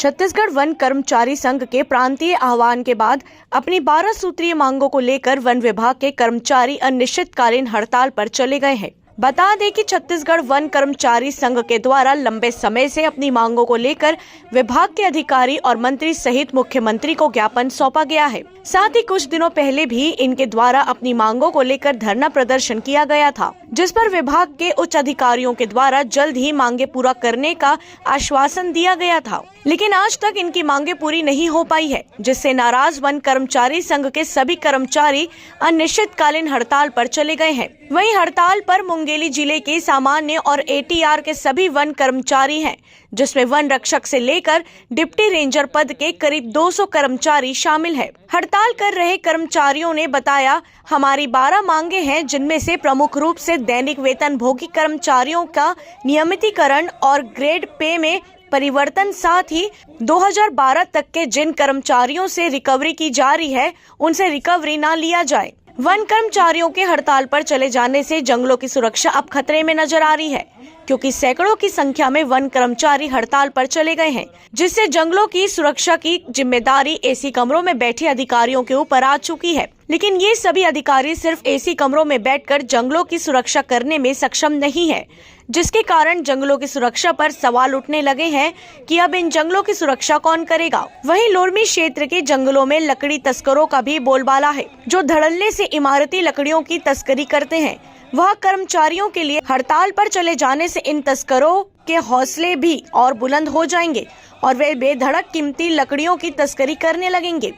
Chhattisgarh one कर्मचारी संघ के प्रांतीय आह्वान के बाद अपनी 12 सूत्रीय मांगों को लेकर वन विभाग के कर्मचारी अनिश्चितकालीन हड़ताल पर चले गए हैं। बता दें कि छत्तीसगढ़ वन कर्मचारी संघ के द्वारा लंबे समय से अपनी मांगों को लेकर विभाग के अधिकारी और मंत्री सहित मुख्यमंत्री को ज्ञापन सौंपा गया है। साथ ही कुछ दिनों पहले भी इनके द्वारा अपनी मांगों को लेकर धरना प्रदर्शन किया गया था, जिस पर विभाग के उच्च अधिकारियों के द्वारा जल्द ही मांगे पूरा करने का आश्वासन दिया गया था, लेकिन आज तक इनकी मांगे पूरी नहीं हो पाई है, जिससे नाराज वन कर्मचारी संघ के सभी कर्मचारी अनिश्चितकालीन हड़ताल पर चले गए हैं। वहीं हड़ताल पर मुंगेली जिले के सामान्य और एटीआर के सभी वन कर्मचारी हैं, जिसमें वन रक्षक से लेकर डिप्टी रेंजर पद के करीब 200 कर्मचारी शामिल है। हड़ताल कर रहे कर्मचारियों ने बताया, हमारी 12 मांगे हैं, जिनमें से प्रमुख रूप से दैनिक वेतन भोगी कर्मचारियों का नियमितीकरण और ग्रेड पे में परिवर्तन, साथ ही 2012 तक के जिन कर्मचारियों से रिकवरी की जा रही है उनसे रिकवरी न लिया जाए। वन कर्मचारियों के हड़ताल पर चले जाने से जंगलों की सुरक्षा अब खतरे में नजर आ रही है, क्योंकि सैकड़ों की संख्या में वन कर्मचारी हड़ताल पर चले गए हैं, जिससे जंगलों की सुरक्षा की जिम्मेदारी एसी कमरों में बैठे अधिकारियों के ऊपर आ चुकी है। लेकिन ये सभी अधिकारी सिर्फ एसी कमरों में बैठकर जंगलों की सुरक्षा करने में सक्षम नहीं है, जिसके कारण जंगलों की सुरक्षा पर सवाल उठने लगे हैं कि अब इन जंगलों की सुरक्षा कौन करेगा। वहीं लोरमी क्षेत्र के जंगलों में लकड़ी तस्करों का भी बोलबाला है, जो धड़ल्ले से इमारती लकड़ियों की तस्करी करते हैं। वह कर्मचारियों के लिए हड़ताल पर चले जाने से इन तस्करों के हौसले भी और बुलंद हो जाएंगे और वे बेधड़क कीमती लकड़ियों की तस्करी करने लगेंगे।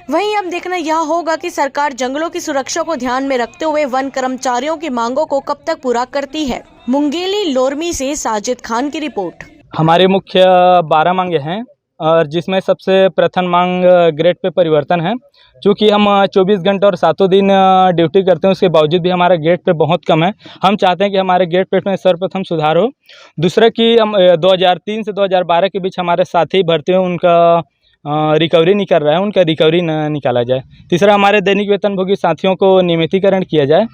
वहीं अब देखना यह होगा कि सरकार जंगलों की सुरक्षा को ध्यान में रखते हुए वन कर्मचारियों की मांगों को कब तक पूरा करती है। मुंगेली लोरमी से साजिद खान की रिपोर्ट। हमारी मुख्य 12 मांगे हैं और जिसमें सबसे प्रथम मांग ग्रेड पे परिवर्तन है। चूँकि हम 24 घंटे और 7 दिन ड्यूटी करते हैं, उसके बावजूद भी हमारा ग्रेड पे बहुत कम है। हम चाहते हैं कि हमारे ग्रेड पे में सर्वप्रथम सुधार हो। दूसरा कि हम 2003 से 2012 के बीच हमारे साथी भर्ती हैं, उनका रिकवरी नहीं कर रहा है, उनका रिकवरी न निकाला जाए। तीसरा, हमारे दैनिक वेतनभोगी साथियों को नियमितीकरण किया जाए।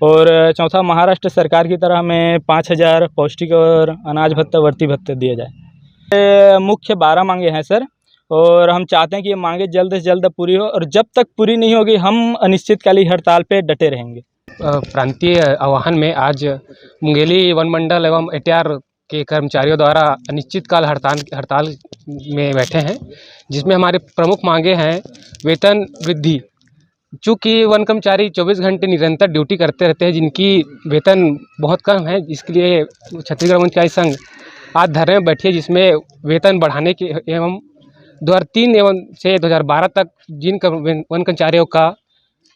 और चौथा, महाराष्ट्र सरकार की तरह हमें 5000 पौष्टिक और अनाज भत्ता, वर्ती भत्ता दिया जाए। मुख्य 12 मांगे हैं सर, और हम चाहते हैं कि ये मांगे जल्द से जल्द पूरी हो, और जब तक पूरी नहीं होगी हम अनिश्चितकालीन हड़ताल पे डटे रहेंगे। प्रांतीय आह्वान में आज मुंगेली वन मंडल एवं एटीआर के कर्मचारियों द्वारा अनिश्चितकाल हड़ताल में बैठे हैं, जिसमें हमारे प्रमुख मांगे हैं वेतन वृद्धि। चूँकि वन कर्मचारी 24 घंटे निरंतर ड्यूटी करते रहते हैं, जिनकी वेतन बहुत कम है, इसके लिए छत्तीसगढ़ वन कर्मचारी संघ आज धरने में बैठी है, जिसमें वेतन बढ़ाने के एवं 2003 एवं से 2012 तक जिन वन कर्मचारियों का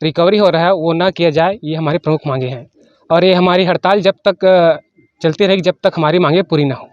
रिकवरी हो रहा है वो ना किया जाए। ये हमारी प्रमुख मांगे हैं, और ये हमारी हड़ताल जब तक चलती रहेगी जब तक हमारी मांगे पूरी ना हो।